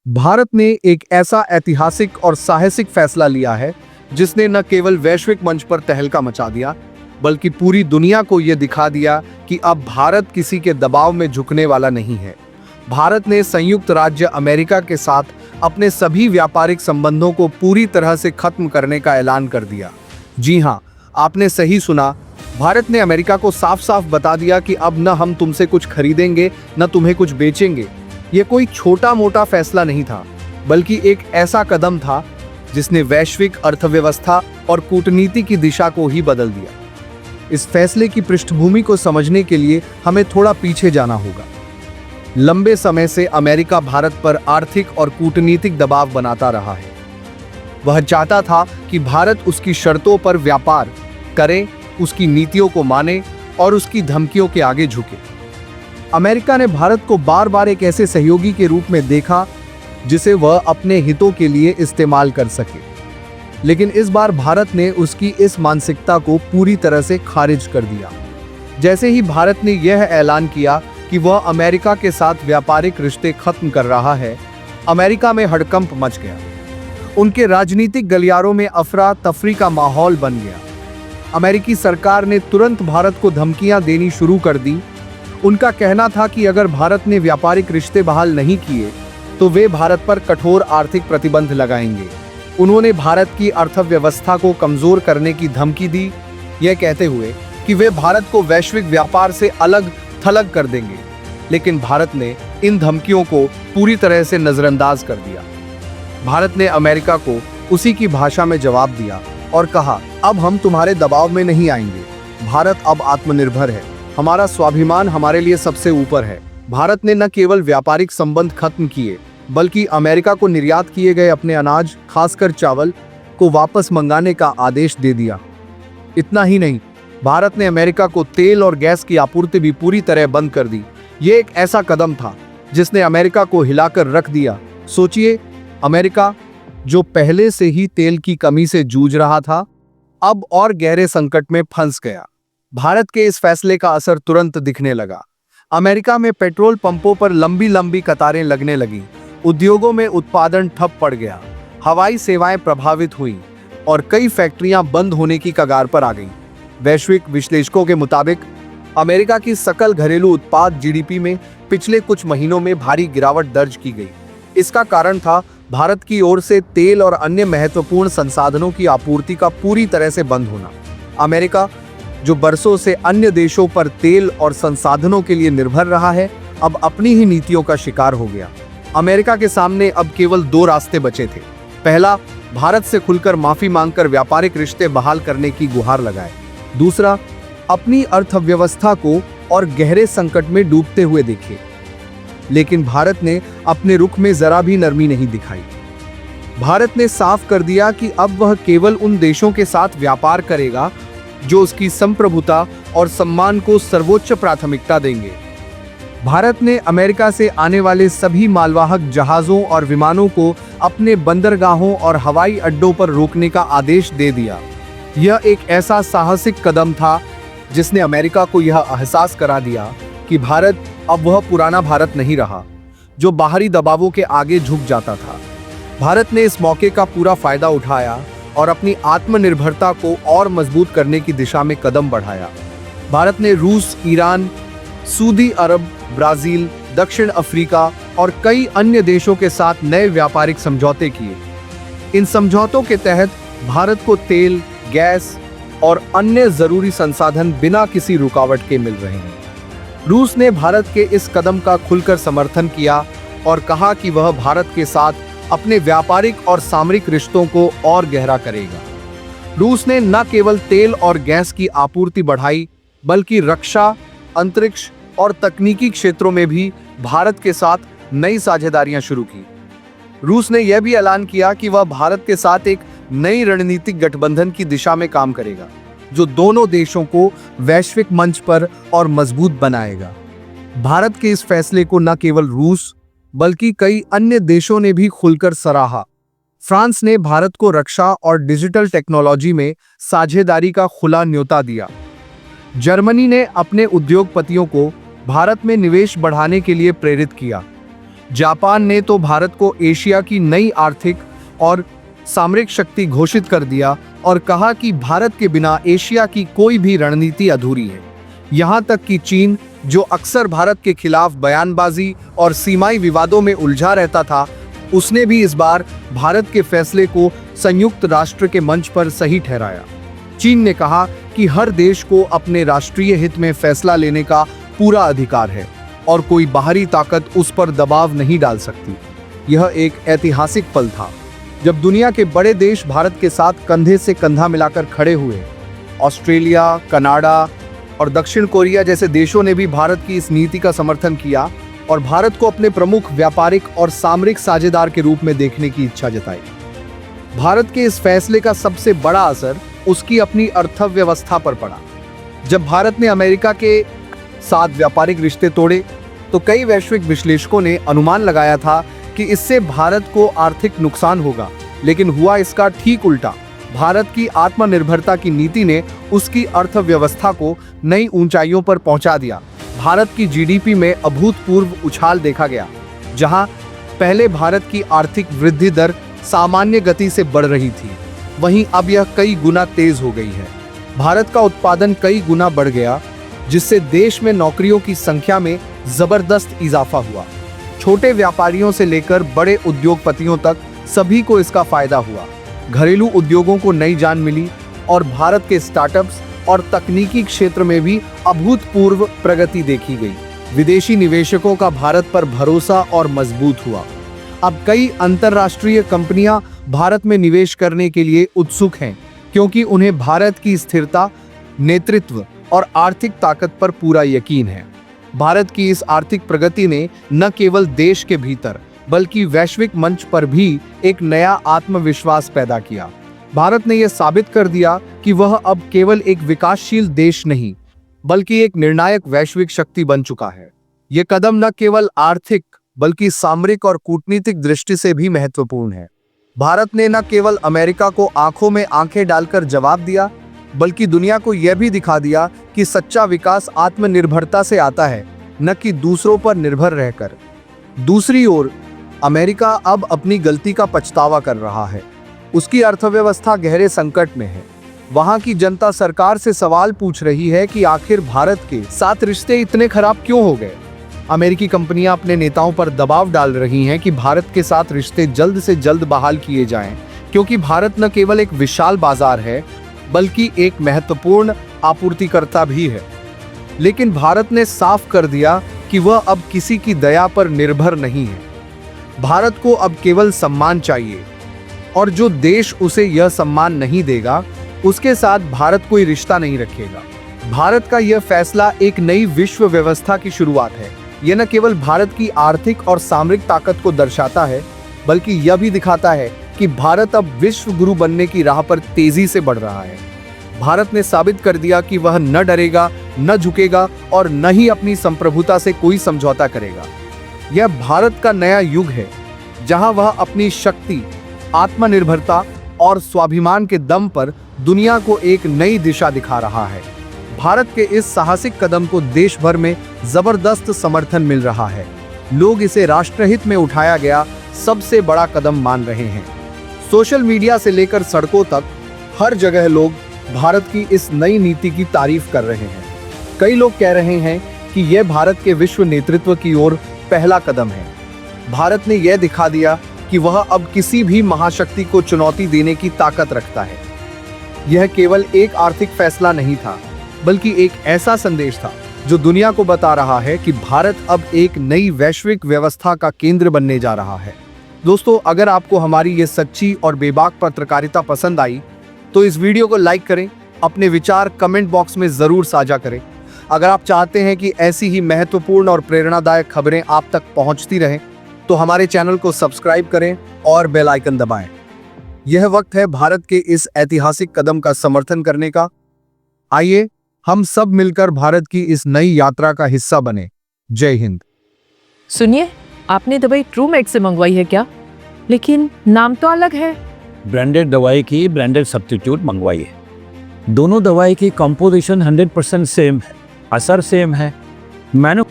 भारत ने एक ऐसा ऐतिहासिक और साहसिक फैसला लिया है जिसने न केवल वैश्विक मंच पर तहलका मचा दिया, बल्कि पूरी दुनिया को यह दिखा दिया कि अब भारत किसी के दबाव में झुकने वाला नहीं है। भारत ने संयुक्त राज्य अमेरिका के साथ अपने सभी व्यापारिक संबंधों को पूरी तरह से खत्म करने का ऐलान कर दिया। जी हां, आपने सही सुना। भारत ने अमेरिका को साफ साफ बता दिया कि अब न हम तुमसे कुछ खरीदेंगे न तुम्हें कुछ बेचेंगे। यह कोई छोटा मोटा फैसला नहीं था, बल्कि एक ऐसा कदम था जिसने वैश्विक अर्थव्यवस्था और कूटनीति की दिशा को ही बदल दिया। इस फैसले की पृष्ठभूमि को समझने के लिए हमें थोड़ा पीछे जाना होगा। लंबे समय से अमेरिका भारत पर आर्थिक और कूटनीतिक दबाव बनाता रहा है। वह चाहता था कि भारत उसकी शर्तों पर व्यापार करे, उसकी नीतियों को माने और उसकी धमकियों के आगे झुके। अमेरिका ने भारत को बार बार एक ऐसे सहयोगी के रूप में देखा जिसे वह अपने हितों के लिए इस्तेमाल कर सके, लेकिन इस बार भारत ने उसकी इस मानसिकता को पूरी तरह से खारिज कर दिया। जैसे ही भारत ने यह ऐलान किया कि वह अमेरिका के साथ व्यापारिक रिश्ते खत्म कर रहा है, अमेरिका में हड़कंप मच गया। उनके राजनीतिक गलियारों में अफरा तफरी का माहौल बन गया। अमेरिकी सरकार ने तुरंत भारत को धमकियां देनी शुरू कर दी। उनका कहना था कि अगर भारत ने व्यापारिक रिश्ते बहाल नहीं किए तो वे भारत पर कठोर आर्थिक प्रतिबंध लगाएंगे। उन्होंने भारत की अर्थव्यवस्था को कमजोर करने की धमकी दी, यह कहते हुए कि वे भारत को वैश्विक व्यापार से अलग थलग कर देंगे। लेकिन भारत ने इन धमकियों को पूरी तरह से नजरअंदाज कर दिया। भारत ने अमेरिका को उसी की भाषा में जवाब दिया और कहा, अब हम तुम्हारे दबाव में नहीं आएंगे। भारत अब आत्मनिर्भर है। हमारा स्वाभिमान हमारे लिए सबसे ऊपर है। भारत ने न केवल व्यापारिक संबंध खत्म किए, बल्कि अमेरिका को निर्यात किए गए अपने अनाज, खासकर चावल, को वापस मंगाने का आदेश दे दिया। इतना ही नहीं, भारत ने अमेरिका को तेल और गैस की आपूर्ति भी पूरी तरह बंद कर दी। ये एक ऐसा कदम था जिसने अमेरिका को हिलाकर रख दिया। सोचिए, अमेरिका जो पहले से ही तेल की कमी से जूझ रहा था, अब और गहरे संकट में फंस गया। भारत के इस फैसले का असर तुरंत दिखने लगा। अमेरिका में पेट्रोल पंपों पर लंबी लंबी कतारें लगने लगी। उद्योगों में उत्पादन ठप पड़ गया। हवाई सेवाएं प्रभावित हुई और कई फैक्ट्रियां बंद होने की कगार पर आ गईं। वैश्विक विश्लेषकों के मुताबिक अमेरिका की सकल घरेलू उत्पाद जीडीपी में पिछले कुछ महीनों में भारी गिरावट दर्ज की गई। इसका कारण था भारत की ओर से तेल और अन्य महत्वपूर्ण संसाधनों की आपूर्ति का पूरी तरह से बंद होना। अमेरिका, जो बरसों से अन्य देशों पर तेल और संसाधनों के लिए निर्भर रहा है, अब अपनी ही नीतियों का शिकार हो गया। अमेरिका के सामने अब केवल दो रास्ते बचे थे। पहला, भारत से खुलकर माफी मांगकर व्यापारिक रिश्ते बहाल करने की गुहार लगाए। दूसरा, अपनी अर्थव्यवस्था को और गहरे संकट में डूबते हुए देखे। लेकिन भारत ने अपने रुख में जरा भी नरमी नहीं दिखाई। भारत ने साफ कर दिया कि अब वह केवल उन देशों के साथ व्यापार करेगा जो उसकी संप्रभुता और सम्मान को सर्वोच्च प्राथमिकता देंगे। भारत ने अमेरिका से आने वाले सभी मालवाहक जहाजों और विमानों को अपने बंदरगाहों और हवाई अड्डों पर रोकने का आदेश दे दिया। यह एक ऐसा साहसिक कदम था जिसने अमेरिका को यह एहसास करा दिया कि भारत अब वह पुराना भारत नहीं रहा जो बाहरी दबावों के आगे झुक जाता था। भारत ने इस मौके का पूरा फायदा उठाया और अपनी आत्मनिर्भरता को और मजबूत करने की दिशा में कदम बढ़ाया। भारत ने रूस, ईरान, सऊदी अरब, ब्राजील, दक्षिण अफ्रीका और कई अन्य देशों के साथ नए व्यापारिक समझौते किए। इन समझौतों के तहत भारत को तेल, गैस और अन्य जरूरी संसाधन बिना किसी रुकावट के मिल रहे हैं। रूस ने भारत के इस कदम का खुलकर समर्थन किया और कहा कि वह भारत के साथ अपने व्यापारिक और सामरिक रिश्तों को और गहरा करेगा। रूस ने न केवल तेल और गैस की आपूर्ति बढ़ाई, बल्कि रक्षा, अंतरिक्ष और तकनीकी क्षेत्रों में भी भारत के साथ नई साझेदारियां शुरू की। रूस ने यह भी ऐलान किया कि वह भारत के साथ एक नई रणनीतिक गठबंधन की दिशा में काम करेगा, जो दोनों देशों को वैश्विक मंच पर और मजबूत बनाएगा। भारत के इस फैसले को न केवल रूस बल्कि कई अन्य देशों ने भी खुलकर सराहा। फ्रांस ने भारत को रक्षा और डिजिटल टेक्नोलॉजी में साझेदारी का खुला न्योता दिया। जर्मनी ने अपने उद्योगपतियों को भारत में निवेश बढ़ाने के लिए प्रेरित किया। जापान ने तो भारत को एशिया की नई आर्थिक और सामरिक शक्ति घोषित कर दिया और कहा कि भारत के बिना एशिया की कोई भी रणनीति अधूरी है। यहाँ तक कि चीन, जो अक्सर भारत के खिलाफ बयानबाजी और सीमाई विवादों में उलझा रहता था, उसने भी इस बार भारत के फैसले को संयुक्त राष्ट्र के मंच पर सही ठहराया। चीन ने कहा कि हर देश को अपने राष्ट्रीय हित में फैसला लेने का पूरा अधिकार है और कोई बाहरी ताकत उस पर दबाव नहीं डाल सकती। यह एक ऐतिहासिक पल था जब दुनिया के बड़े देश भारत के साथ कंधे से कंधा मिलाकर खड़े हुए। ऑस्ट्रेलिया, कनाडा और दक्षिण कोरिया जैसे देशों ने भी भारत की इस नीति का समर्थन किया और भारत को अपने प्रमुख व्यापारिक और सामरिक साझेदार के रूप में देखने की इच्छा जताई। भारत के इस फैसले का सबसे बड़ा असर उसकी अपनी अर्थव्यवस्था पर पड़ा। जब भारत ने अमेरिका के साथ व्यापारिक रिश्ते तोड़े तो कई वैश्विक विश्लेषकों ने अनुमान लगाया था कि इससे भारत को आर्थिक नुकसान होगा, लेकिन हुआ इसका ठीक उल्टा। भारत की आत्मनिर्भरता की नीति ने उसकी अर्थव्यवस्था को नई ऊंचाइयों पर पहुंचा दिया। भारत की जीडीपी में अभूतपूर्व उछाल देखा गया। जहां पहले भारत की आर्थिक वृद्धि दर सामान्य गति से बढ़ रही थी, वहीं अब यह कई गुना तेज हो गई है। भारत का उत्पादन कई गुना बढ़ गया, जिससे देश में नौकरियों की संख्या में जबरदस्त इजाफा हुआ। छोटे व्यापारियों से लेकर बड़े उद्योगपतियों तक सभी को इसका फायदा हुआ। घरेलू उद्योगों को नई जान मिली और भारत के स्टार्टअप्स और तकनीकी क्षेत्र में भी अभूतपूर्व प्रगति देखी गई। विदेशी निवेशकों का भारत पर भरोसा और मजबूत हुआ। अब कई अंतर्राष्ट्रीय कंपनियां भारत में निवेश करने के लिए उत्सुक हैं, क्योंकि उन्हें भारत की स्थिरता, नेतृत्व और आर्थिक ताकत पर पूरा यकीन है। भारत की इस आर्थिक प्रगति ने न केवल देश के भीतर बल्कि वैश्विक मंच पर भी एक नया आत्मविश्वास पैदा किया। भारत ने यह साबित कर दिया कि वह अब केवल एक विकासशील देश नहीं, बल्कि एक निर्णायक वैश्विक शक्ति बन चुका है। यह कदम न केवल आर्थिक बल्कि सामरिक और कूटनीतिक दृष्टि से भी महत्वपूर्ण है। भारत ने न केवल अमेरिका को आंखों में आंखें डालकर जवाब दिया, बल्कि दुनिया को यह भी दिखा दिया कि सच्चा विकास आत्मनिर्भरता से आता है, न कि दूसरों पर निर्भर रहकर। दूसरी ओर अमेरिका अब अपनी गलती का पछतावा कर रहा है। उसकी अर्थव्यवस्था गहरे संकट में है। वहां की जनता सरकार से सवाल पूछ रही है कि आखिर भारत के साथ रिश्ते इतने खराब क्यों हो गए। अमेरिकी कंपनियां अपने नेताओं पर दबाव डाल रही हैं कि भारत के साथ रिश्ते जल्द से जल्द बहाल किए जाएं, क्योंकि भारत न केवल एक विशाल बाजार है बल्कि एक महत्वपूर्ण आपूर्तिकर्ता भी है। लेकिन भारत ने साफ कर दिया कि वह अब किसी की दया पर निर्भर नहीं है। भारत को अब केवल सम्मान चाहिए, और जो देश उसे यह सम्मान नहीं देगा उसके साथ भारत कोई रिश्ता नहीं रखेगा। भारत का यह फैसला एक नई विश्व व्यवस्था की शुरुआत है। यह न केवल भारत की आर्थिक और सामरिक ताकत को दर्शाता है, बल्कि यह भी दिखाता है कि भारत अब विश्व गुरु बनने की राह पर तेजी से बढ़ रहा है। भारत ने साबित कर दिया कि वह न डरेगा, न झुकेगा और न ही अपनी संप्रभुता से कोई समझौता करेगा। यह भारत का नया युग है, जहां वह अपनी शक्ति, आत्मनिर्भरता और स्वाभिमान के दम पर दुनिया को एक नई दिशा दिखा रहा है। भारत के इस साहसिक कदम को देश भर में जबरदस्त समर्थन मिल रहा है। लोग इसे राष्ट्रहित में उठाया गया सबसे बड़ा कदम मान रहे हैं। सोशल मीडिया से लेकर सड़कों तक हर जगह लोग भारत की इस नई नीति की तारीफ कर रहे हैं। कई लोग कह रहे हैं कि यह भारत के विश्व नेतृत्व की ओर पहला कदम है। भारत ने यह दिखा दिया कि वह अब किसी भी महाशक्ति को चुनौती देने की ताकत रखता है। यह केवल एक आर्थिक फैसला नहीं था, बल्कि एक ऐसा संदेश था जो दुनिया को बता रहा है कि भारत अब एक नई वैश्विक व्यवस्था का केंद्र बनने जा रहा है। दोस्तों, अगर आपको हमारी ये सच्ची और बेबाक पत्रकारिता पसंद आई तो इस वीडियो को लाइक करें, अपने विचार कमेंट बॉक्स में जरूर साझा करें। अगर आप चाहते हैं कि ऐसी ही महत्वपूर्ण और प्रेरणादायक खबरें आप तक पहुंचती रहें, तो हमारे चैनल को सब्सक्राइब करें और बेल आइकन दबाएं। यह वक्त है भारत के इस ऐतिहासिक कदम का समर्थन करने का। आइए हम सब मिलकर भारत की इस नई यात्रा का हिस्सा बने। जय हिंद। सुनिए, आपने दवाई ट्रूमेट से मंगवाई है क्या? लेकिन नाम तो अलग है। ब्रांडेड दवाई की ब्रांडेड सब्स्टिट्यूट मंगवाई है। दोनों दवाई की कंपोजिशन 100% सेम है, असर सेम है। मैंने